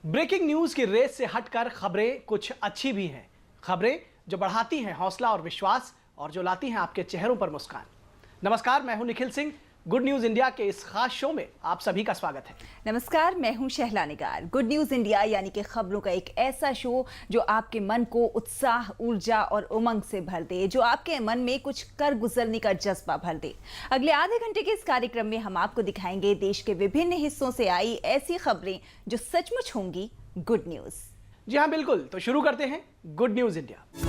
Breaking news की race से हटकर खबरें कुछ अच्छी भी हैं, खबरें जो बढ़ाती हैं हौसला और विश्वास और जो लाती हैं आपके चेहरों पर मुस्कान। नमस्कार, मैं हूं Nikhil Singh. Good news India के इस खास शो में आप सभी का स्वागत है। नमस्कार, मैं हूं शहला निगार। गुड न्यूज इंडिया यानी कि खबरों का एक ऐसा शो जो आपके मन को उत्साह, ऊर्जा और उमंग से भर दे, जो आपके मन में कुछ कर गुजरने का जज्बा भर दे। अगले आधे घंटे के इस कार्यक्रम में हम आपको दिखाएंगे देश के विभिन्न हिस्सों से आई ऐसी खबरें जो सचमुच होंगी गुड न्यूज। जी हाँ, बिल्कुल। तो शुरू करते हैं गुड न्यूज इंडिया।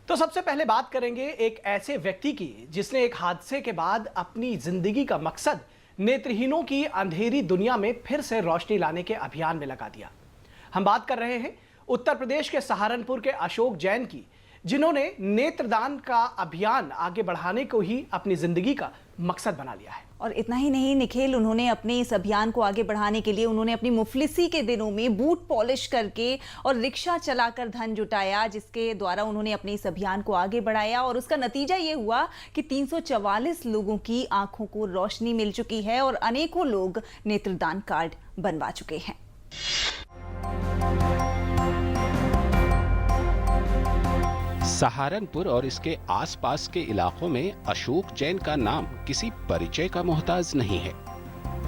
तो सबसे पहले बात करेंगे एक ऐसे व्यक्ति की जिसने एक हादसे के बाद अपनी जिंदगी का मकसद नेत्रहीनों की अंधेरी दुनिया में फिर से रोशनी लाने के अभियान में लगा दिया। हम बात कर रहे हैं उत्तर प्रदेश के सहारनपुर के अशोक जैन की, जिन्होंने नेत्रदान का अभियान आगे बढ़ाने को ही अपनी जिंदगी का मकसद बना लिया है। और इतना ही नहीं निखिल, उन्होंने अपने इस अभियान को आगे बढ़ाने के लिए उन्होंने अपनी मुफलिसी के दिनों में बूट पॉलिश करके और रिक्शा चलाकर धन जुटाया, जिसके द्वारा उन्होंने अपने इस अभियान को आगे बढ़ाया। और उसका नतीजा ये हुआ कि 344 लोगों की आंखों को रोशनी मिल चुकी है और अनेकों लोग नेत्रदान कार्ड बनवा चुके हैं। सहारनपुर और इसके आसपास के इलाकों में अशोक जैन का नाम किसी परिचय का मोहताज नहीं है।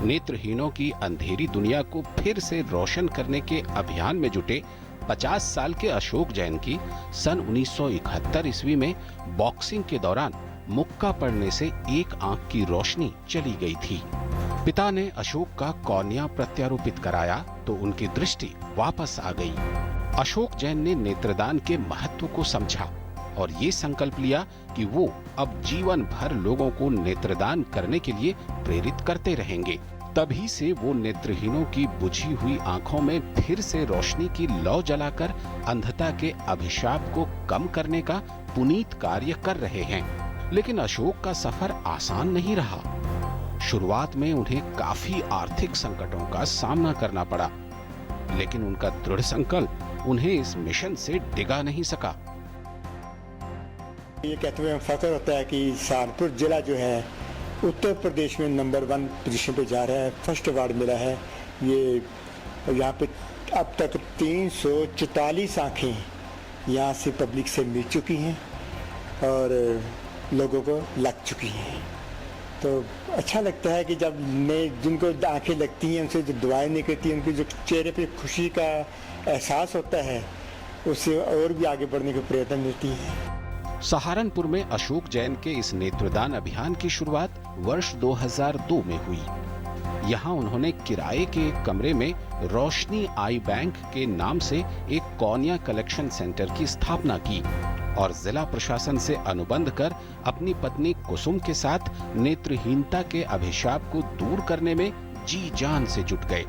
नेत्रहीनों की अंधेरी दुनिया को फिर से रोशन करने के अभियान में जुटे 50 साल के अशोक जैन की सन 1971 ईस्वी में बॉक्सिंग के दौरान मुक्का पड़ने से एक आंख की रोशनी चली गई थी। पिता ने अशोक का कॉर्निया प्रत्यारोपित कराया तो उनकी दृष्टि वापस आ गई। अशोक जैन ने नेत्रदान के महत्व को समझा और ये संकल्प लिया कि वो अब जीवन भर लोगों को नेत्रदान करने के लिए प्रेरित करते रहेंगे। तभी से वो नेत्रहीनों की बुझी हुई आंखों में फिर से रोशनी की लौ जलाकर अंधता के अभिशाप को कम करने का पुनीत कार्य कर रहे हैं। लेकिन अशोक का सफर आसान नहीं रहा। शुरुआत में उन्हें काफी आर्थिक संकटों का सामना करना पड़ा, लेकिन उनका दृढ़ संकल्प उन्हें इस मिशन से डिगा नहीं सका। ये कहते हुए फख्र होता है कि सहारनपुर जिला जो है उत्तर प्रदेश में नंबर 1 पोजीशन पे जा रहा है। फर्स्ट अवार्ड मिला है। ये यहाँ पे अब तक 344 आँखें यहाँ से पब्लिक से मिल चुकी हैं और लोगों को लग चुकी हैं। तो अच्छा लगता है कि जब जिनको आंखें लगती हैं, उनसे जो दुआएं निकलती हैं, उनके जो चेहरे पे खुशी का एहसास होता है, उससे और भी आगे बढ़ने की प्रेरणा मिलती है। सहारनपुर में अशोक जैन के इस नेत्रदान अभियान की शुरुआत वर्ष 2002 में हुई। यहाँ उन्होंने किराए के एक कमरे में रोशनी आई बैंक के नाम से एक कॉर्निया कलेक्शन सेंटर की स्थापना की और जिला प्रशासन से अनुबंध कर अपनी पत्नी कुसुम के साथ नेत्रहीनता के अभिशाप को दूर करने में जी जान से जुट गए।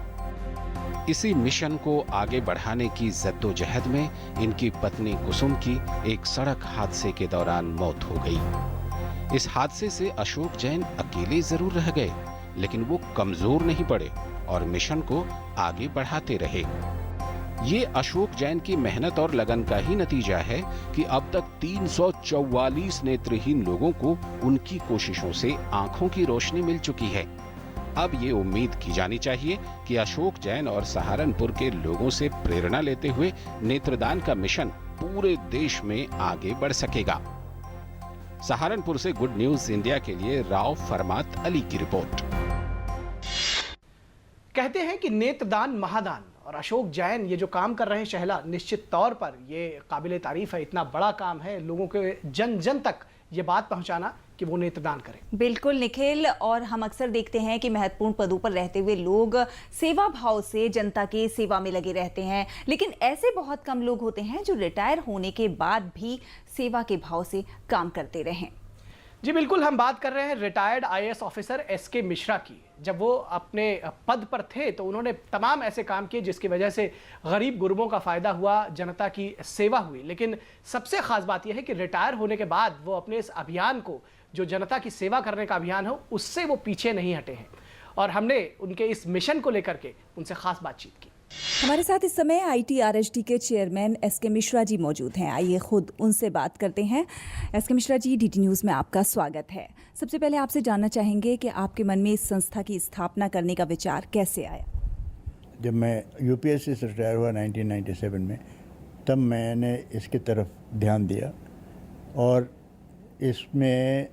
इसी मिशन को आगे बढ़ाने की जद्दोजहद में इनकी पत्नी कुसुम की एक सड़क हादसे के दौरान मौत हो गई। इस हादसे से अशोक जैन अकेले जरूर रह गए, लेकिन वो कमजोर नहीं पड़े और मिशन को आगे बढ़ाते रहे। ये अशोक जैन की मेहनत और लगन का ही नतीजा है कि अब तक 344 नेत्रहीन लोगों को उनकी कोशिशों से आंखों की रोशनी मिल चुकी है। अब ये उम्मीद की जानी चाहिए कि अशोक जैन और सहारनपुर के लोगों से प्रेरणा लेते हुए नेत्रदान का मिशन पूरे देश में आगे बढ़ सकेगा। सहारनपुर से गुड न्यूज इंडिया के लिए राव फरमात अली की रिपोर्ट। कहते हैं कि नेत्रदान महादान, और अशोक जैन ये जो काम कर रहे हैं शहला, निश्चित तौर पर ये काबिले तारीफ है। इतना बड़ा काम है लोगों के जन जन तक ये बात पहुंचाना कि वो नेत्रदान करें। बिल्कुल निखिल, और हम अक्सर देखते हैं कि महत्वपूर्ण पदों पर रहते हुए लोग सेवा भाव से जनता की सेवा में लगे रहते हैं, लेकिन ऐसे बहुत कम लोग होते हैं जो रिटायर होने के बाद भी सेवा के भाव से काम करते रहें। जी बिल्कुल, हम बात कर रहे हैं retired IAS officer SK Mishra की। जब वो अपने पद पर थे तो उन्होंने तमाम ऐसे काम किए जिसकी वजह से गरीब गुरबों का फ़ायदा हुआ, जनता की सेवा हुई। लेकिन सबसे ख़ास बात यह है कि रिटायर होने के बाद वो अपने इस अभियान को, जो जनता की सेवा करने का अभियान हो, उससे वो पीछे नहीं हटे हैं। और हमने उनके इस मिशन को लेकर के उनसे ख़ास बातचीत की। हमारे साथ इस समय ITRHD के चेयरमैन SK मिश्रा जी मौजूद हैं। आइए खुद उनसे बात करते हैं। SK Mishra ji, DD news में आपका स्वागत है। सबसे पहले आपसे जानना चाहेंगे कि आपके मन में इस संस्था की स्थापना करने का विचार कैसे आया? जब मैं UPSC से रिटायर हुआ 1997 में, तब मैंने इसकी तरफ ध्यान दिया और इसमें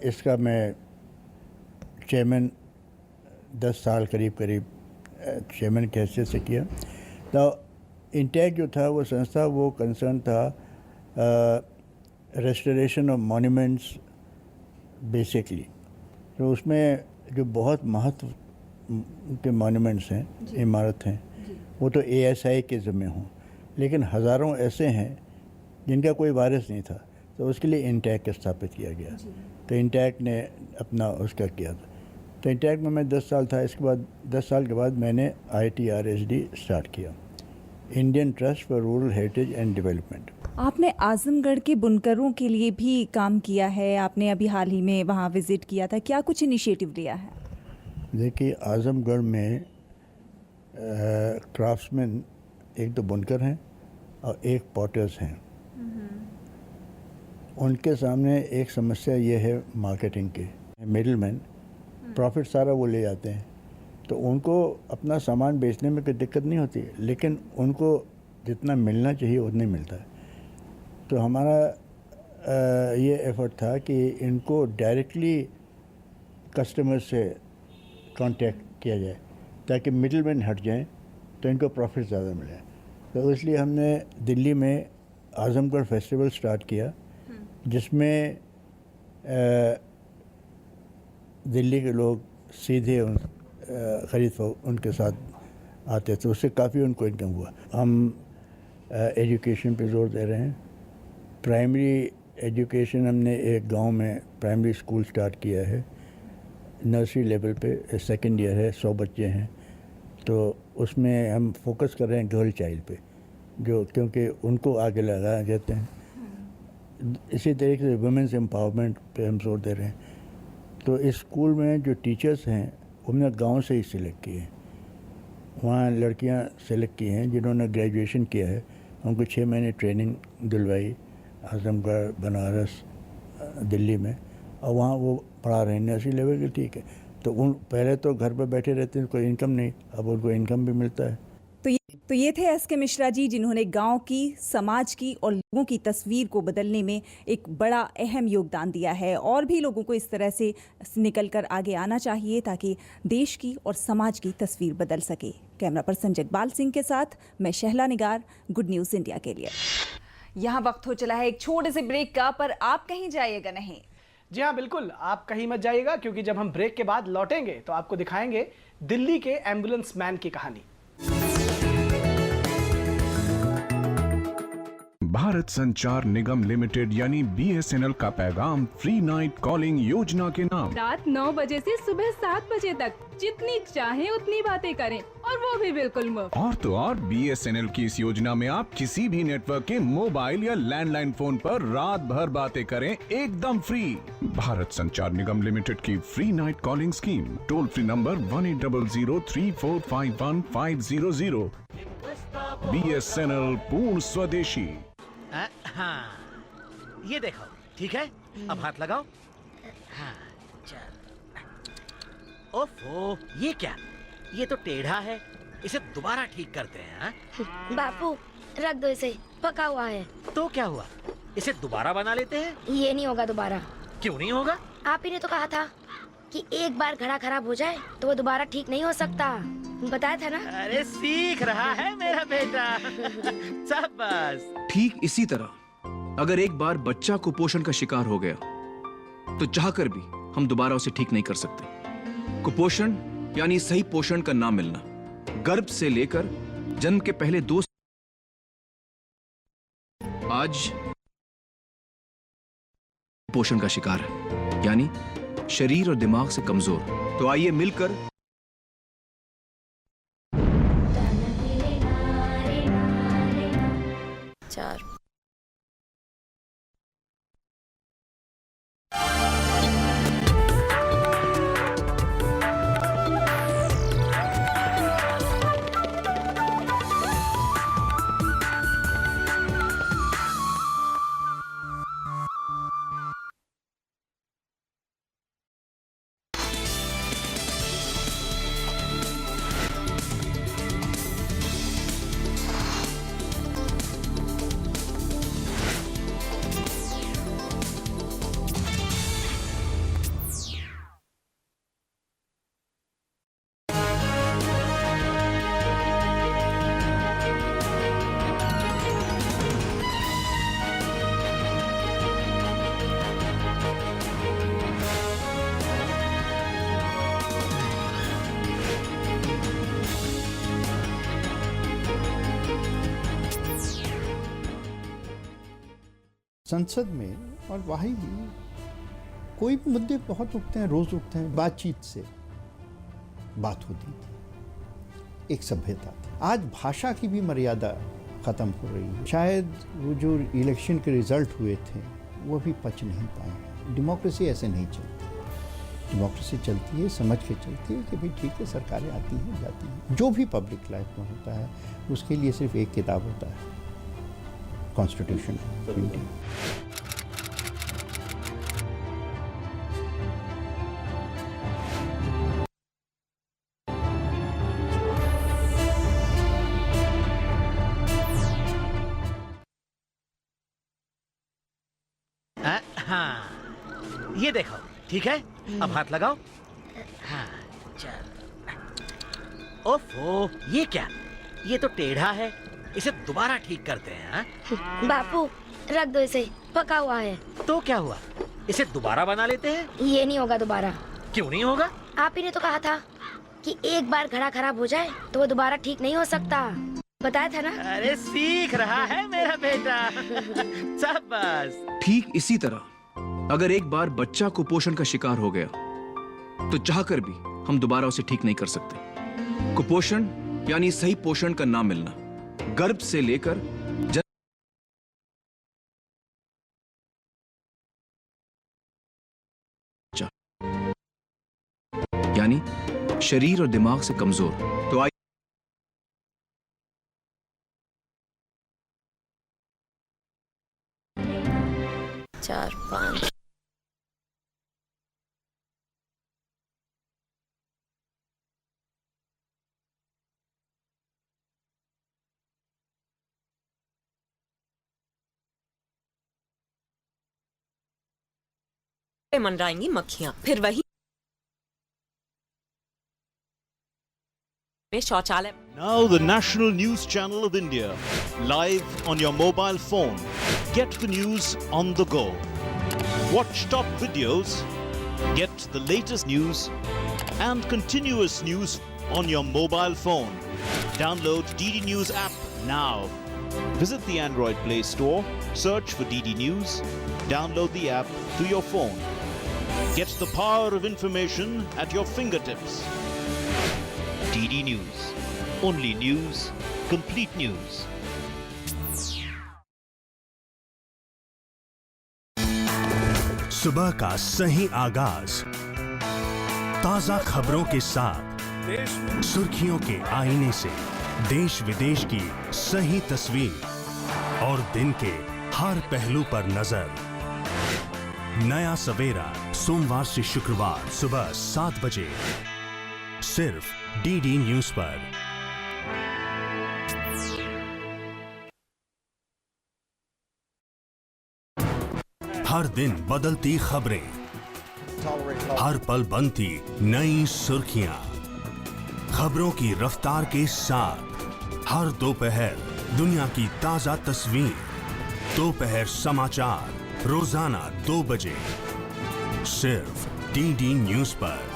इसका मैं चेयरमैन 10 साल करीब चेयरमैन की हैसियत से किया। तो इंटेक जो था वो संस्था, वो कंसर्न था रेस्टोरेशन ऑफ मॉन्यूमेंट्स बेसिकली। तो उसमें जो बहुत महत्व के मॉन्यूमेंट्स हैं, इमारत हैं, वो तो ASI के ज़िम्मे हों, लेकिन हज़ारों ऐसे हैं जिनका कोई वारिस नहीं था, तो उसके लिए इंटेक स्थापित किया गया। तो इंटेक ने अपना उसका किया था। तो इंटेक में मैं 10 साल था। इसके बाद 10 साल के बाद मैंने ITRHD स्टार्ट किया, Indian trust for rural heritage and development. आपने आजमगढ़ के बुनकरों के लिए भी काम किया है, आपने अभी हाल ही में वहाँ विजिट किया था, क्या कुछ इनिशिएटिव लिया है? देखिए, आजमगढ़ में क्राफ्ट्समैन एक तो बुनकर हैं और एक पॉटर्स हैं। उनके सामने एक समस्या ये है मार्केटिंग की। मिडलमैन प्रॉफिट सारा वो ले जाते हैं, तो उनको अपना सामान बेचने में कोई दिक्कत नहीं होती, लेकिन उनको जितना मिलना चाहिए उतना ही मिलता है। तो हमारा ये एफर्ट था कि इनको डायरेक्टली कस्टमर से कांटेक्ट किया जाए ताकि मिडलमैन हट जाएं, तो इनको प्रॉफिट ज़्यादा मिले। तो इसलिए हमने दिल्ली में आजमगढ़ फेस्टिवल स्टार्ट किया, जिसमें दिल्ली के लोग सीधे ख़रीद उनके साथ आते थे। उससे काफ़ी उनको इनकम हुआ। हम एजुकेशन पे ज़ोर दे रहे हैं। प्राइमरी एजुकेशन हमने एक गांव में प्राइमरी स्कूल स्टार्ट किया है, नर्सरी लेवल पे, सेकंड ईयर है, 100 बच्चे हैं। तो उसमें हम फोकस कर रहे हैं गर्ल चाइल्ड पे, जो क्योंकि उनको आगे लगाया जाते हैं। इसी तरीके से वुमेन्स एम्पावरमेंट पे हम जोर दे रहे हैं। तो इस स्कूल में जो टीचर्स हैं उन्होंने गांव से ही सिलेक्ट किए हैं। वहाँ लड़कियां सिलेक्ट की हैं जिन्होंने ग्रेजुएशन किया है, उनको 6 महीने ट्रेनिंग दिलवाई आजमगढ़, बनारस, दिल्ली में, और वहाँ वो पढ़ा रहे हैं नर्सरी लेवल के। ठीक है, तो उन पहले तो घर पर बैठे रहते हैं, कोई इनकम नहीं, अब उनको इनकम भी मिलता है। तो ये थे SK मिश्रा जी, जिन्होंने गांव की, समाज की और लोगों की तस्वीर को बदलने में एक बड़ा अहम योगदान दिया है। और भी लोगों को इस तरह से निकलकर आगे आना चाहिए ताकि देश की और समाज की तस्वीर बदल सके। कैमरा पर्सन जगपाल सिंह के साथ मैं शहला निगार, गुड न्यूज़ इंडिया के लिए। यहाँ वक्त हो चला है एक छोटे से ब्रेक का, पर आप कहीं जाइएगा नहीं। जी हाँ, बिल्कुल, आप कहीं मत जाइएगा, क्योंकि जब हम ब्रेक के बाद लौटेंगे तो आपको दिखाएंगे दिल्ली के एम्बुलेंस मैन की कहानी। भारत संचार निगम लिमिटेड यानी BSNL का पैगाम फ्री नाइट कॉलिंग योजना के नाम। रात 9 बजे से सुबह 7 बजे तक जितनी चाहे उतनी बातें करें, और वो भी बिल्कुल मुफ्त। और तो और BSNL की इस योजना में आप किसी भी नेटवर्क के मोबाइल या लैंडलाइन फोन पर रात भर बातें करें एकदम फ्री। भारत संचार निगम लिमिटेड की free night calling scheme, toll free number 18003451 BSNL पूर्ण स्वदेशी। हाँ, ये देखो, ठीक है, अब हाथ लगाओ। हाँ, चल। ओफो, ये क्या? ये तो टेढ़ा है, इसे दोबारा ठीक करते हैं। हाँ? बापू, रख दो इसे, पका हुआ है। तो क्या हुआ? इसे दोबारा बना लेते हैं। ये नहीं होगा दोबारा। क्यों नहीं होगा? आप ही ने तो कहा था कि एक बार घड़ा खराब हो जाए तो वो दोबारा ठीक नहीं हो सकता, बताया था ना। अरे सीख रहा है मेरा बेटा। शाबाश। ठीक इसी तरह अगर एक बार बच्चा कुपोषण का शिकार हो गया तो चाहकर भी हम दोबारा उसे ठीक नहीं कर सकते। कुपोषण यानी सही पोषण का ना मिलना, गर्भ से लेकर जन्म के पहले 2 आज पोषण का शिकार है, यानी शरीर और दिमाग से कमजोर। तो आइए मिलकर चार। संसद में और वहीं भी कोई भी मुद्दे बहुत उठते हैं, रोज उठते हैं, बातचीत से बात होती थी, एक सभ्यता थी। आज भाषा की भी मर्यादा खत्म हो रही है। शायद वो जो इलेक्शन के रिजल्ट हुए थे वो भी पच नहीं पाए। डेमोक्रेसी ऐसे नहीं चलती। डेमोक्रेसी चलती है, समझ के चलती है कि भाई ठीक है, सरकारें आती हैं जाती हैं। जो भी पब्लिक लाइफ में होता है उसके लिए सिर्फ एक किताब होता है, कॉन्स्टिट्यूशन ऑफ इंडिया। हाँ, ये देखो, ठीक है? अब हाथ लगाओ। हाँ, चल। ओफो, ये क्या? ये तो टेढ़ा है। इसे दोबारा ठीक करते हैं। हाँ? बापू रख दो इसे, पका हुआ है। तो क्या हुआ? इसे दोबारा बना लेते हैं। ये नहीं होगा दोबारा। क्यों नहीं होगा? आप ही ने तो कहा था कि एक बार घड़ा खराब हो जाए तो वो दोबारा ठीक नहीं हो सकता। बताया था ना? अरे सीख रहा है मेरा बेटा। शाबाश। ठीक इसी तरह अगर एक बार बच्चा कुपोषण का शिकार हो गया तो चाहकर भी हम दोबारा उसे ठीक नहीं कर सकते। कुपोषण यानी सही पोषण का ना मिलना, गर्भ से लेकर यानी शरीर और दिमाग से कमजोर। तो 4 5 मंडराएंगी मक्खियां, फिर वही शौचालय। Now the national news channel of India, live on your mobile phone. Get the news on the go. Watch top videos, get the latest news and continuous news on your mobile phone. Download DD News app now. Visit the Android Play Store, search for DD News, download the app to your phone. Get the power of information at your fingertips. DD News. Only news, complete news. सुबह का सही आगाज ताजा खबरों के साथ, सुर्खियों के आईने से देश विदेश की सही तस्वीर और दिन के हर पहलू पर नजर। नया सवेरा सोमवार से शुक्रवार सुबह 7 बजे सिर्फ डीडी न्यूज पर। हर दिन बदलती खबरें, हर पल बनती नई सुर्खियां, खबरों की रफ्तार के साथ हर दोपहर दुनिया की ताजा तस्वीर। दोपहर समाचार रोजाना 2 बजे सिर्फ डीडी न्यूज पर।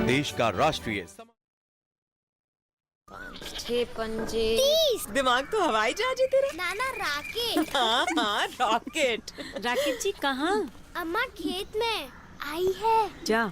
देश का राष्ट्रीय 6 पंजे 30। दिमाग तो हवाई जहाज है तेरा। नाना राकेट। हाँ हाँ रॉकेट। राकेट जी कहाँ? अम्मा खेत में आई है। जा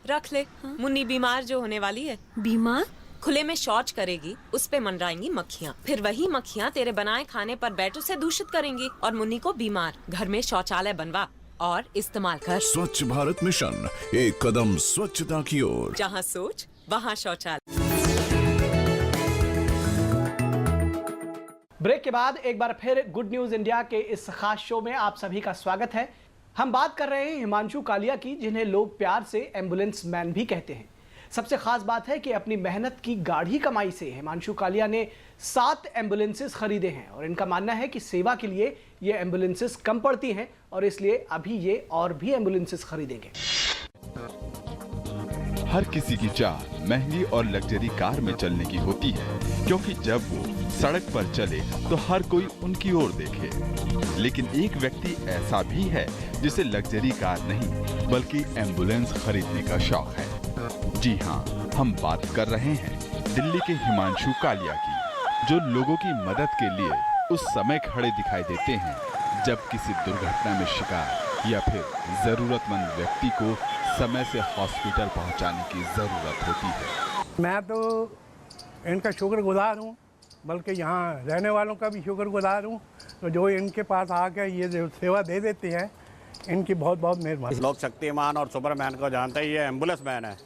रख ले। मुन्नी बीमार जो होने वाली है। बीमार? खुले में शौच करेगी, उस पे मंडराएंगी मक्खियाँ, फिर वही मक्खियाँ तेरे बनाए खाने पर बैठ उसे दूषित करेंगी और मुन्नी को बीमार। घर में शौचालय बनवा और इस्तेमाल कर। स्वच्छ भारत मिशन, एक कदम स्वच्छता की ओर। जहाँ सोच वहाँ शौचालय। ब्रेक के बाद एक बार फिर गुड न्यूज इंडिया के इस खास शो में आप सभी का स्वागत है। हम बात कर रहे हैं हिमांशु कालिया की, जिन्हें लोग प्यार से एम्बुलेंस मैन भी कहते हैं। सबसे खास बात है कि अपनी मेहनत की गाढ़ी कमाई से हिमांशु कालिया ने 7 एम्बुलेंसेस खरीदे हैं और इनका मानना है कि सेवा के लिए ये एम्बुलेंसेस कम पड़ती हैं और इसलिए अभी ये और भी एम्बुलेंसेस खरीदेंगे। हर किसी की चाह महंगी और लग्जरी कार में चलने की होती है, क्योंकि जब वो सड़क पर चले तो हर कोई उनकी ओर देखे। लेकिन एक व्यक्ति ऐसा भी है जिसे लग्जरी कार नहीं बल्कि एम्बुलेंस खरीदने का शौक है। जी हाँ, हम बात कर रहे हैं दिल्ली के हिमांशु कालिया की, जो लोगों की मदद के लिए उस समय खड़े दिखाई देते हैं जब किसी दुर्घटना में शिकार या फिर जरूरतमंद व्यक्ति को समय से हॉस्पिटल पहुंचाने की जरूरत होती है। मैं तो इनका शुक्रगुजार हूँ, बल्कि यहाँ रहने वालों का भी शुक्रगुजार हूँ, तो जो इनके पास आकर ये जो सेवा दे देते हैं, इनकी बहुत बहुत मेहरबानी। लोग शक्तिमान और सुपरमैन को जानते ही, ये एम्बुलेंस मैन है।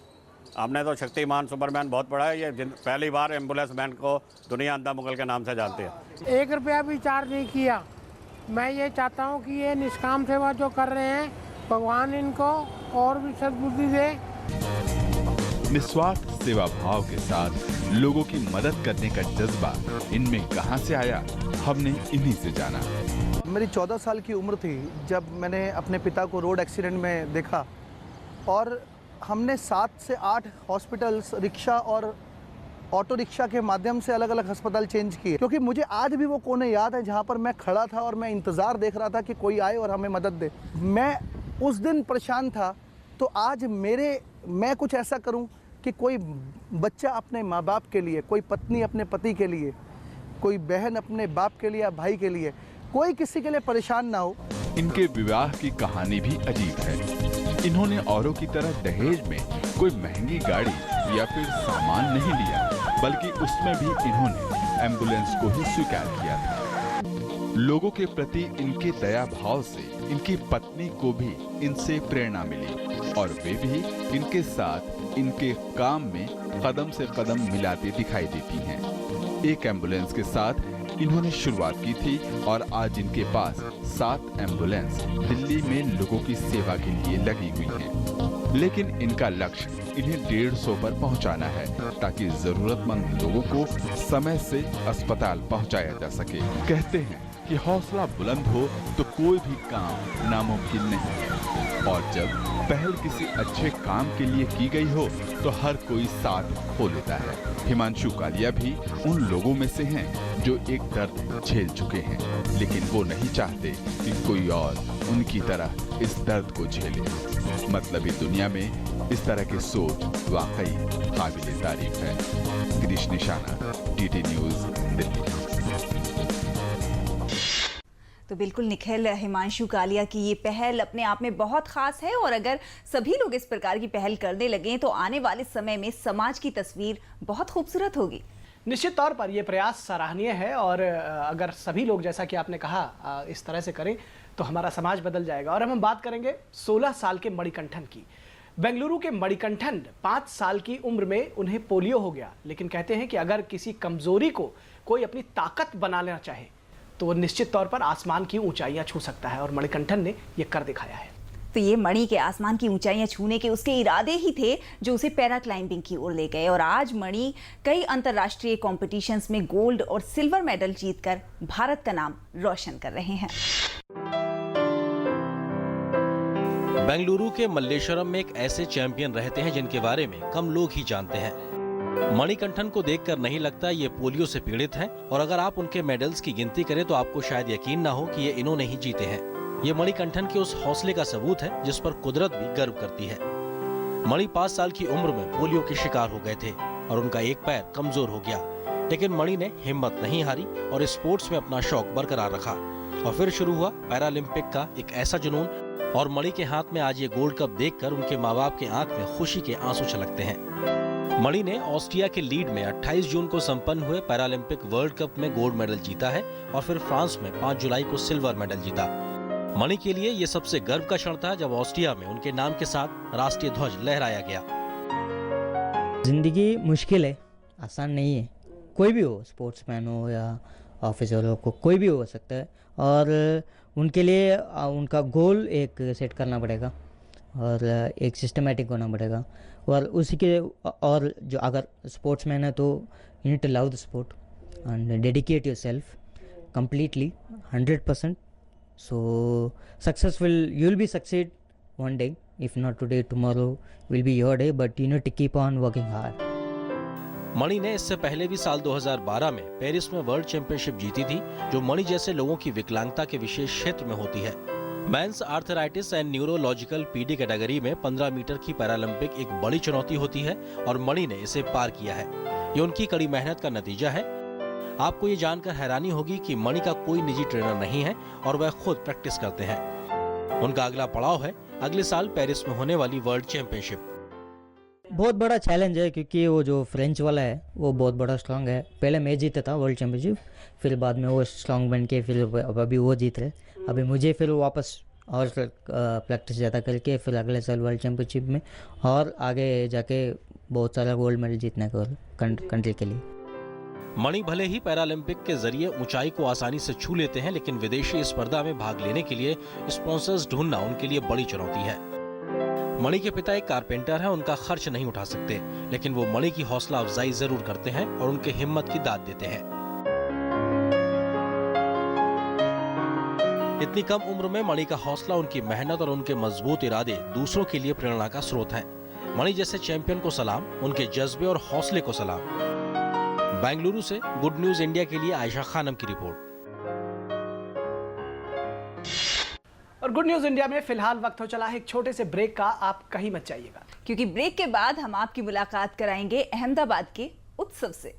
हमने तो शक्तिमान सुपरमैन बहुत पढ़ा है, ये पहली बार एम्बुलेंस मैन को दुनिया अंधा मुगल के नाम से जानते हैं। 1 रुपया भी चार्ज नहीं किया। मैं ये चाहता हूँ कि ये निष्काम सेवा जो कर रहे हैं, भगवान इनको और भी सद्बुद्धि दे। निस्वार्थ सेवा भाव के साथ लोगों की मदद करने का जज्बा इनमें कहां से आया, हमने इन्हीं से जाना। मेरी 14 साल की उम्र थी जब मैंने अपने पिता को रोड एक्सीडेंट में देखा, और हमने 7 से 8 हॉस्पिटल्स, रिक्शा और ऑटो रिक्शा के माध्यम से अलग अलग अस्पताल चेंज किए, क्योंकि मुझे आज भी वो कोने याद है जहाँ पर मैं खड़ा था और मैं इंतज़ार देख रहा था कि कोई आए और हमें मदद दे। मैं उस दिन परेशान था, तो आज मैं कुछ ऐसा करूं कि कोई बच्चा अपने माँ बाप के लिए, कोई पत्नी अपने पति के लिए, कोई बहन अपने बाप के लिए या भाई के लिए, कोई किसी के लिए परेशान ना हो। इनके विवाह की कहानी भी अजीब है। इन्होंने औरों की तरह दहेज में कोई महंगी गाड़ी या फिर सामान नहीं लिया, बल्कि उसमें भी इन्होंने एम्बुलेंस को ही स्वीकार किया था। लोगों के प्रति इनके दया भाव से इनकी पत्नी को भी इनसे प्रेरणा मिली, और वे भी इनके साथ इनके काम में कदम से कदम मिलाते दिखाई देती हैं। एक एम्बुलेंस के साथ इन्होंने शुरुआत की थी और आज इनके पास 7 एम्बुलेंस दिल्ली में लोगों की सेवा के लिए लगी हुई हैं। लेकिन इनका लक्ष्य इन्हें 150 पर पहुंचाना है, ताकि जरूरतमंद लोगों को समय से अस्पताल पहुंचाया जा सके। कहते हैं कि हौसला बुलंद हो तो कोई भी काम नामुमकिन नहीं है, और जब पहल किसी अच्छे काम के लिए की गई हो तो हर कोई साथ खो लेता है। हिमांशु कालिया भी उन लोगों में से हैं जो एक दर्द झेल चुके हैं, लेकिन वो नहीं चाहते कि कोई और उनकी तरह इस दर्द को झेले। मतलबी दुनिया में इस तरह की सोच वाकई काबिले तारीफ है। गिरीश निशाना, टीटी न्यूज़, दिल्ली। तो बिल्कुल निखिल, हिमांशु कालिया की ये पहल अपने आप में बहुत खास है, और अगर सभी लोग इस प्रकार की पहल करने लगें तो आने वाले समय में समाज की तस्वीर बहुत खूबसूरत होगी। निश्चित तौर पर यह प्रयास सराहनीय है, और अगर सभी लोग, जैसा कि आपने कहा, इस तरह से करें तो हमारा समाज बदल जाएगा। और हम बात करेंगे 16 साल के मणिकंठन की। बेंगलुरु के मणिकंठन 5 साल की उम्र में उन्हें पोलियो हो गया, लेकिन कहते हैं कि अगर किसी कमजोरी को कोई अपनी ताकत बनाना चाहे तो वो निश्चित तौर पर आसमान की ऊंचाइयां छू सकता है, और मणिकंठन ने ये कर दिखाया है। तो ये मणि के आसमान की ऊंचाइयां छूने के उसके इरादे ही थे जो उसे पैरा क्लाइंबिंग की ओर ले गए, और आज मणि कई अंतर्राष्ट्रीय कॉम्पिटिशन्स में गोल्ड और सिल्वर मेडल जीतकर भारत का नाम रोशन कर रहे हैं। बेंगलुरु के मल्लेश्वरम में एक ऐसे चैंपियन रहते हैं जिनके बारे में कम लोग ही जानते हैं। मणिकंठन को देखकर नहीं लगता ये पोलियो से पीड़ित हैं, और अगर आप उनके मेडल्स की गिनती करें तो आपको शायद यकीन ना हो कि ये इन्होंने ही जीते हैं। ये मणिकंठन के उस हौसले का सबूत है जिस पर कुदरत भी गर्व करती है। मणि 5 साल की उम्र में पोलियो के शिकार हो गए थे और उनका एक पैर कमजोर हो गया, लेकिन मणि ने हिम्मत नहीं हारी और स्पोर्ट्स में अपना शौक बरकरार रखा, और फिर शुरू हुआ पैरालंपिक का एक ऐसा जुनून। और मणि के हाथ में आज ये गोल्ड कप देखकर उनके माँ बाप के आंख में खुशी के आंसू छलकते हैं। मणि ने ऑस्ट्रिया के लीड में 28 जून को संपन्न हुए पैरालंपिक वर्ल्ड कप में गोल्ड मेडल जीता है, और फिर फ्रांस में 5 जुलाई को सिल्वर मेडल जीता। मणि के लिए ये सबसे गर्व का क्षण था जब ऑस्ट्रिया में उनके नाम के साथ राष्ट्रीय ध्वज लहराया गया। जिंदगी मुश्किल है, आसान नहीं है। कोई भी हो, स्पोर्ट्समैन हो या ऑफिसर हो, कोई भी हो सकता है, और उनके लिए उनका गोल एक सेट करना पड़ेगा और एक सिस्टमेटिक होना पड़ेगा, और उसी के, और जो अगर स्पोर्ट्समैन है तो you need to love the sport and dedicate yourself completely 100%. So success you will be succeed one day. If not today, tomorrow will be your day, but you need to keep on working hard. मणि ने इससे पहले भी साल 2012 में Paris में world championship जीती थी, जो मणि जैसे लोगों की विकलांगता के विशेष क्षेत्र में होती है। Men's arthritis and neurological PD category में 15 मीटर की पैरालंपिक एक बड़ी चुनौती होती है और मणि ने इसे पार किया है। ये उनकी कड़ी मेहनत का नतीजा है। आपको ये जानकर हैरानी होगी कि मणि का कोई निजी ट्रेनर नहीं है और वह खुद प्रैक्टिस करते हैं। उनका अगला पड़ाव है अगले साल पेरिस में होने वाली वर्ल्ड चैंपियनशिप। बहुत बड़ा चैलेंज है क्योंकि वो जो फ्रेंच वाला है वो बहुत बड़ा स्ट्रांग है। पहले मैं जीता था वर्ल्ड चैंपियनशिप, फिर बाद में वो स्ट्रांग बन के फिर अभी वो जीत रहे। अभी मुझे फिर वापस और प्रैक्टिस ज़्यादा करके फिर अगले साल वर्ल्ड चैंपियनशिप में और आगे जाके बहुत सारा गोल्ड मेडल जीतने को कंट्री के लिए। मणि भले ही पैरालंपिक के जरिए ऊंचाई को आसानी से छू लेते हैं, लेकिन विदेशी स्पर्धा में भाग लेने के लिए स्पॉन्सर्स ढूंढना उनके लिए बड़ी चुनौती है। मणि के पिता एक कारपेंटर हैं, उनका खर्च नहीं उठा सकते, लेकिन वो मणि की हौसला अफजाई जरूर करते हैं और उनके हिम्मत की दाद देते हैं। इतनी कम उम्र में मणि का हौसला, उनकी मेहनत और उनके मजबूत इरादे दूसरों के लिए प्रेरणा का स्रोत हैं। मणि जैसे चैंपियन को सलाम, उनके जज्बे और हौसले को सलाम। बेंगलुरु से गुड न्यूज इंडिया के लिए आयशा खानम की रिपोर्ट। और गुड न्यूज इंडिया में फिलहाल वक्त हो चला है एक छोटे से ब्रेक का। आप कहीं मत जाइएगा, क्योंकि ब्रेक के बाद हम आपकी मुलाकात कराएंगे अहमदाबाद के उत्सव से।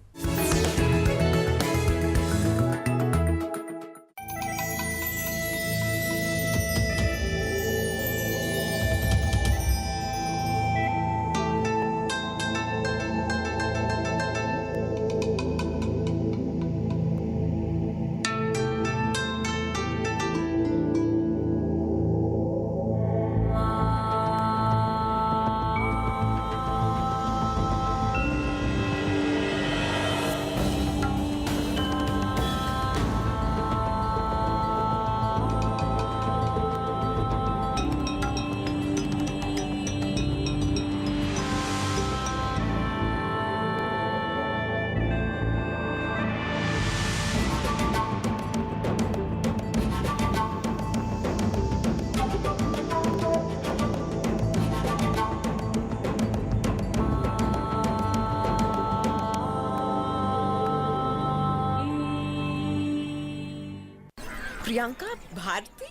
प्रियंका भारती?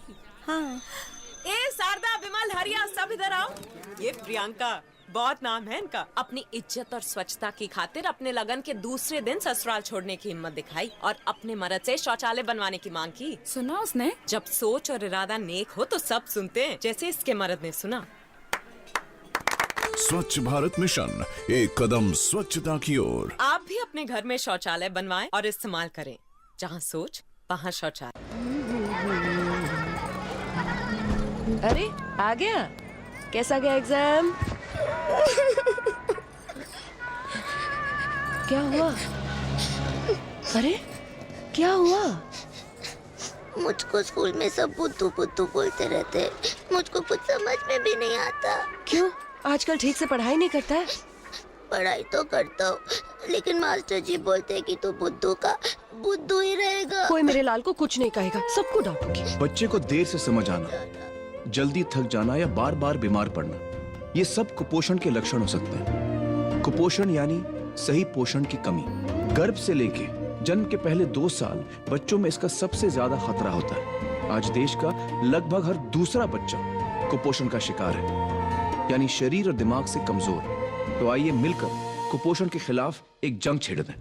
हाँ। ए शारदा, विमल, हरिया, सब इधर आओ। ये प्रियंका, बहुत नाम है इनका। अपनी इज्जत और स्वच्छता की खातिर अपने लगन के दूसरे दिन ससुराल छोड़ने की हिम्मत दिखाई और अपने मर्द से शौचालय बनवाने की मांग की। सुना उसने? जब सोच और इरादा नेक हो तो सब सुनते हैं, जैसे इसके मर्द ने सुना। स्वच्छ भारत मिशन, एक कदम स्वच्छता की ओर। आप भी अपने घर में शौचालय बनवाएं और इस्तेमाल करें। जहाँ सोच वहाँ शौचालय। अरे आ गया, कैसा गया एग्जाम? क्या हुआ? अरे क्या हुआ? मुझको स्कूल में सब बुद्धू बुद्धू बोलते रहते हैं, मुझको कुछ समझ में भी नहीं आता। क्यों, आजकल ठीक से पढ़ाई नहीं करता है? पढ़ाई तो करता हूँ, लेकिन मास्टर जी बोलते हैं कि तू बुद्धू का बुद्धू ही रहेगा। कोई मेरे लाल को कुछ नहीं कहेगा, सबको डांटूंगी। बच्चे को देर से समझ आना, जल्दी थक जाना या बार बार बीमार पड़ना, ये सब कुपोषण के लक्षण हो सकते हैं। कुपोषण यानी सही पोषण की कमी। गर्भ से लेके जन्म के पहले 2 साल बच्चों में इसका सबसे ज्यादा खतरा होता है। आज देश का लगभग हर दूसरा बच्चा कुपोषण का शिकार है, यानी शरीर और दिमाग से कमजोर। तो आइए मिलकर कुपोषण के खिलाफ एक जंग छेड़ दें।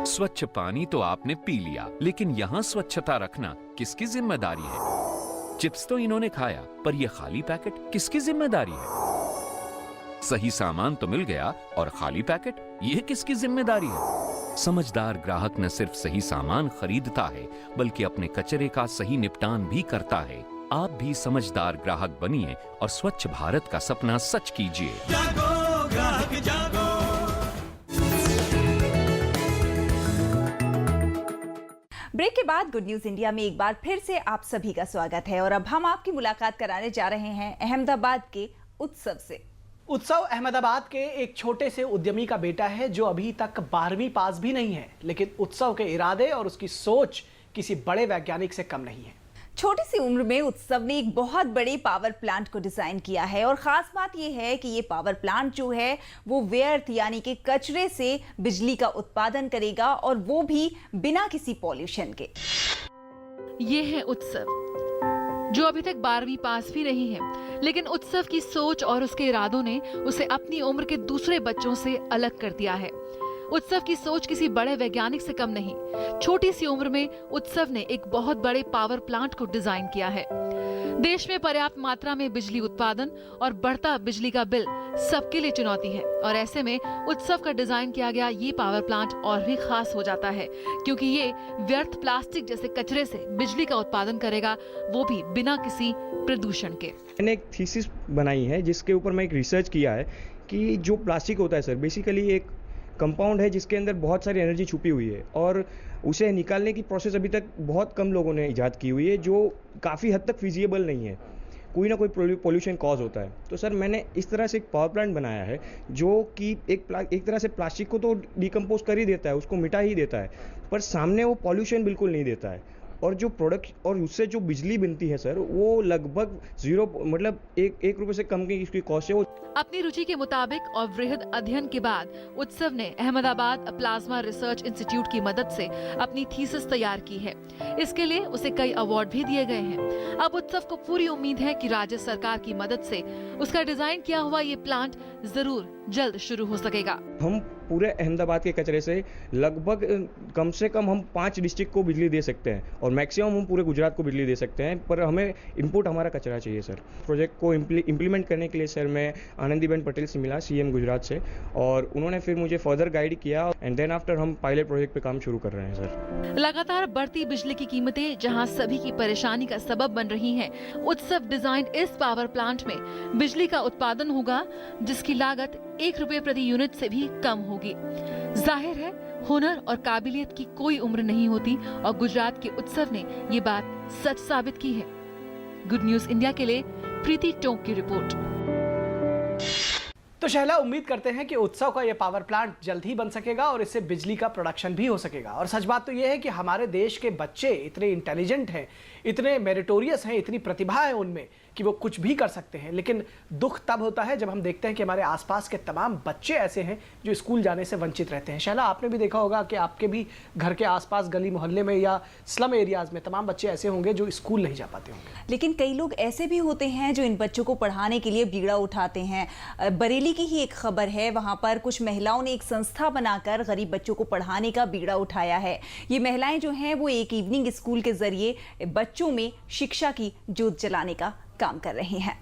स्वच्छ पानी तो आपने पी लिया, लेकिन यहाँ स्वच्छता रखना किसकी जिम्मेदारी है? चिप्स तो इन्होंने खाया, पर ये खाली पैकेट किसकी जिम्मेदारी है? सही सामान तो मिल गया, और खाली पैकेट, ये किसकी जिम्मेदारी है? समझदार ग्राहक न सिर्फ सही सामान खरीदता है, बल्कि अपने कचरे का सही निपटान भी करता है। आप भी समझदार ग्राहक बनिए और स्वच्छ भारत का सपना सच कीजिए। जागो ग्राहक जागो। ब्रेक के बाद गुड न्यूज इंडिया में एक बार फिर से आप सभी का स्वागत है और अब हम आपकी मुलाकात कराने जा रहे हैं अहमदाबाद के उत्सव से। उत्सव अहमदाबाद के एक छोटे से उद्यमी का बेटा है जो अभी तक 12वीं पास भी नहीं है, लेकिन उत्सव के इरादे और उसकी सोच किसी बड़े वैज्ञानिक से कम नहीं है। छोटी सी उम्र में उत्सव ने एक बहुत बड़े पावर प्लांट को डिजाइन किया है और खास बात यह है कि ये पावर प्लांट जो है वो व्यर्थ यानी कि कचरे से बिजली का उत्पादन करेगा और वो भी बिना किसी पॉल्यूशन के। ये है उत्सव जो अभी तक 12वीं पास भी नहीं है, लेकिन उत्सव की सोच और उसके इरादों ने उसे अपनी उम्र के दूसरे बच्चों से अलग कर दिया है। उत्सव की सोच किसी बड़े वैज्ञानिक से कम नहीं। छोटी सी उम्र में उत्सव ने एक बहुत बड़े पावर प्लांट को डिजाइन किया है। देश में पर्याप्त मात्रा में बिजली उत्पादन और बढ़ता बिजली का बिल सबके लिए चुनौती है और ऐसे में उत्सव का डिजाइन किया गया ये पावर प्लांट और भी खास हो जाता है, क्योंकि ये व्यर्थ प्लास्टिक जैसे कचरे से बिजली का उत्पादन करेगा, वो भी बिना किसी प्रदूषण के। मैंने एक थीसिस बनाई है जिसके ऊपर मैं एक रिसर्च किया है कि जो प्लास्टिक होता है सर, बेसिकली एक कंपाउंड है जिसके अंदर बहुत सारी एनर्जी छुपी हुई है और उसे निकालने की प्रोसेस अभी तक बहुत कम लोगों ने इजाद की हुई है, जो काफ़ी हद तक फिजिबल नहीं है। कोई ना कोई पोल्यूशन कॉज होता है। तो सर मैंने इस तरह से एक पावर प्लांट बनाया है जो कि एक तरह से प्लास्टिक को तो डिकम्पोज कर ही देता है, उसको मिटा ही देता है, पर सामने वो पॉल्यूशन बिल्कुल नहीं देता है। और जो प्रोडक्ट और उससे जो बिजली बनती है सर, वो लगभग 0 मतलब एक रुपए से कम की इसकी कॉस्ट है। वो अपनी रुचि के मुताबिक और वृहद अध्ययन के बाद उत्सव ने अहमदाबाद प्लाज्मा रिसर्च इंस्टीट्यूट की मदद से अपनी थीसिस तैयार की है। इसके लिए उसे कई अवार्ड भी दिए गए हैं। अब उत्सव को पूरी उम्मीद है कि राज्य सरकार की मदद से उसका डिजाइन किया हुआ ये प्लांट जरूर जल्द शुरू हो सकेगा। हम पूरे अहमदाबाद के कचरे से लगभग कम से कम हम 5 डिस्ट्रिक्ट को बिजली दे सकते हैं और मैक्सिमम हम पूरे गुजरात को बिजली दे सकते हैं, पर हमें इनपुट हमारा कचरा चाहिए सर। प्रोजेक्ट को इम्प्लीमेंट करने के लिए सर मैं आनंदीबेन पटेल से मिला, सीएम गुजरात से, और उन्होंने फिर मुझे फर्दर गाइड किया एंड देन आफ्टर हम पायलट प्रोजेक्ट पे काम शुरू कर रहे हैं सर। लगातार बढ़ती बिजली की कीमतें जहां सभी की परेशानी का सबब बन रही हैं, उत्सव डिजाइन इस पावर प्लांट में बिजली का उत्पादन होगा जिसकी लागत 1 रुपए प्रति यूनिट से भी कम होगी। जाहिर है हुनर और काबिलियत की कोई उम्र नहीं होती और गुजरात के उत्सव ने ये बात सच साबित की है। गुड न्यूज इंडिया के लिए प्रीति टोंक की रिपोर्ट। तो शहला, उम्मीद करते हैं कि उत्सव का यह पावर प्लांट जल्द ही बन सकेगा और इससे बिजली का प्रोडक्शन भी हो सकेगा। और सच बात तो यह है कि हमारे देश के बच्चे इतने इंटेलिजेंट हैं, इतने मेरिटोरियस हैं, इतनी प्रतिभा है उनमें कि वो कुछ भी कर सकते हैं। लेकिन दुख तब होता है जब हम देखते हैं कि हमारे आसपास के तमाम बच्चे ऐसे हैं जो स्कूल जाने से वंचित रहते हैं। शहला, आपने भी देखा होगा कि आपके भी घर के आसपास गली मोहल्ले में या स्लम एरियाज में तमाम बच्चे ऐसे होंगे जो स्कूल नहीं जा पाते होंगे। लेकिन कई लोग ऐसे भी होते हैं जो इन बच्चों को पढ़ाने के लिए बीड़ा उठाते हैं। बरेली की ही एक खबर है, वहां पर कुछ महिलाओं ने एक संस्था बनाकर गरीब बच्चों को पढ़ाने का बीड़ा उठाया है। ये महिलाएं जो हैं वो एक इवनिंग स्कूल के जरिए बच्चों में शिक्षा की जोत जलाने का काम कर रही हैं।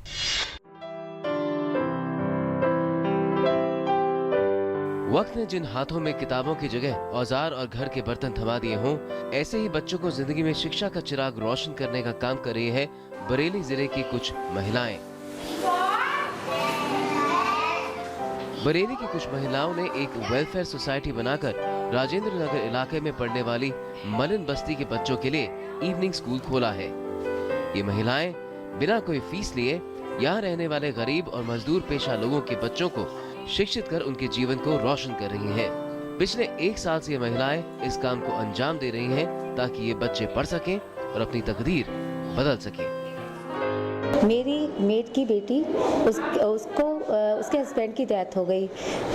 वक्त ने जिन हाथों में किताबों की जगह औजार और घर के बर्तन थमा दिए हों, ऐसे ही बच्चों को जिंदगी में शिक्षा का चिराग रोशन करने का काम कर रही है बरेली जिले की कुछ महिलाएं। बरेली की कुछ महिलाओं ने एक वेलफेयर सोसाइटी बनाकर राजेंद्र नगर इलाके में पढ़ने वाली मलिन बस्ती के बच्चों के लिए इवनिंग स्कूल खोला है। ये महिलाएं बिना कोई फीस लिए यहाँ रहने वाले गरीब और मजदूर पेशा लोगों के बच्चों को शिक्षित कर उनके जीवन को रोशन कर रही हैं। पिछले 1 साल से ये महिलाएं इस काम को अंजाम दे रही हैं ताकि ये बच्चे पढ़ सकें और अपनी तकदीर बदल सकें। मेरी मेट की बेटी उसके हस्बैंड की डेथ हो गई,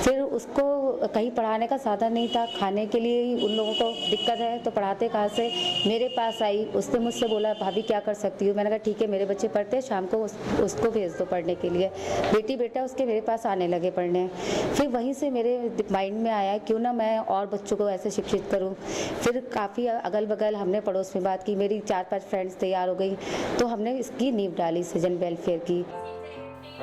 फिर उसको कहीं पढ़ाने का साधन नहीं था, खाने के लिए ही उन लोगों को दिक्कत है, तो पढ़ाते कहाँ से। मेरे पास आई, उसने मुझसे बोला भाभी क्या कर सकती हूँ। मैंने कहा ठीक है, मेरे बच्चे पढ़ते हैं, शाम को उसको भेज दो पढ़ने के लिए। बेटी बेटा उसके मेरे पास आने लगे पढ़ने। फिर वहीं से मेरे माइंड में आया क्यों ना मैं और बच्चों को ऐसे शिक्षित करूँ। फिर काफ़ी अगल बगल हमने पड़ोस में बात की, मेरी 4-5 फ्रेंड्स तैयार हो गई, तो हमने इसकी नींव डाली सृजन वेलफेयर की।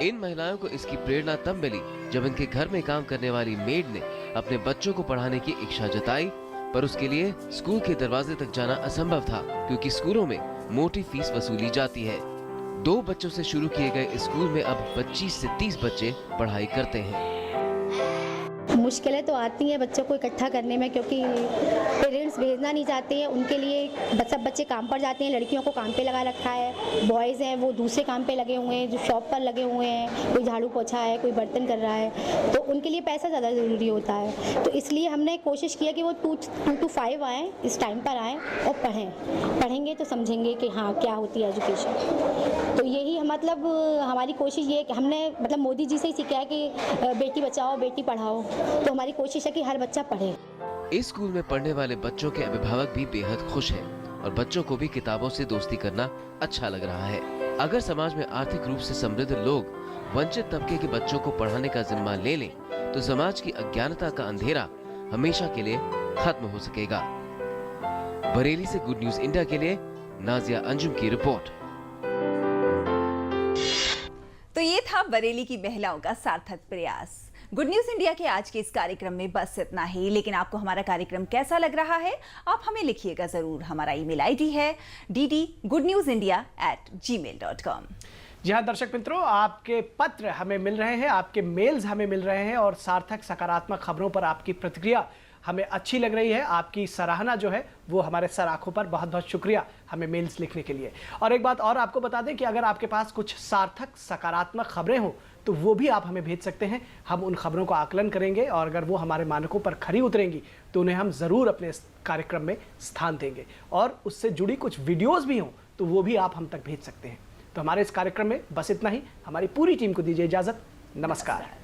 इन महिलाओं को इसकी प्रेरणा तब मिली जब इनके घर में काम करने वाली मेड ने अपने बच्चों को पढ़ाने की इच्छा जताई, पर उसके लिए स्कूल के दरवाजे तक जाना असंभव था क्योंकि स्कूलों में मोटी फीस वसूली जाती है। 2 बच्चों से शुरू किए गए स्कूल में अब 25 से 30 बच्चे पढ़ाई करते हैं। मुश्किलें तो आती हैं बच्चों को इकट्ठा करने में, क्योंकि पेरेंट्स भेजना नहीं चाहते हैं। उनके लिए सब बच्चे काम पर जाते हैं, लड़कियों को काम पे लगा रखा है, बॉयज़ हैं वो दूसरे काम पे लगे हुए हैं, जो शॉप पर लगे हुए हैं, कोई झाड़ू पोछा है, कोई बर्तन कर रहा है, तो उनके लिए पैसा ज़्यादा ज़रूरी होता है। तो इसलिए हमने कोशिश किया कि वो 2 to 5 आएँ, इस टाइम पर आएँ और पढ़ेंगे तो समझेंगे कि हाँ क्या होती है एजुकेशन। तो यही मतलब हमारी कोशिश ये है कि हमने मतलब मोदी जी से ही सीखा है कि बेटी बचाओ बेटी पढ़ाओ, तो हमारी कोशिश है कि हर बच्चा पढ़े। इस स्कूल में पढ़ने वाले बच्चों के अभिभावक भी बेहद खुश हैं और बच्चों को भी किताबों से दोस्ती करना अच्छा लग रहा है। अगर समाज में आर्थिक रूप से समृद्ध लोग वंचित तबके के बच्चों को पढ़ाने का जिम्मा ले लें तो समाज की अज्ञानता का अंधेरा हमेशा के लिए खत्म हो सकेगा। बरेली से गुड न्यूज इंडिया के लिए नाजिया अंजुम की रिपोर्ट। तो ये था बरेली की महिलाओं का सार्थक प्रयास। गुड न्यूज इंडिया के आज के इस कार्यक्रम में बस इतना ही, लेकिन आपको हमारा कार्यक्रम कैसा लग रहा है आप हमें लिखिएगा जरूर। हमारा ईमेल आईडी है dd.goodnewsindia@gmail.com। जी हाँ दर्शक मित्रों, आपके पत्र हमें मिल रहे हैं, आपके मेल्स हमें मिल रहे हैं और सार्थक सकारात्मक खबरों पर आपकी प्रतिक्रिया हमें अच्छी लग रही है। आपकी सराहना जो है वो हमारे सर आंखों पर। बहुत बहुत शुक्रिया हमें मेल्स लिखने के लिए। और एक बात और आपको बता दें कि अगर आपके पास कुछ सार्थक सकारात्मक खबरें हो तो वो भी आप हमें भेज सकते हैं। हम उन खबरों का आकलन करेंगे और अगर वो हमारे मानकों पर खरी उतरेंगी तो उन्हें हम ज़रूर अपने इस कार्यक्रम में स्थान देंगे। और उससे जुड़ी कुछ वीडियोज़ भी हों तो वो भी आप हम तक भेज सकते हैं। तो हमारे इस कार्यक्रम में बस इतना ही। हमारी पूरी टीम को दीजिए इजाज़त। नमस्कार।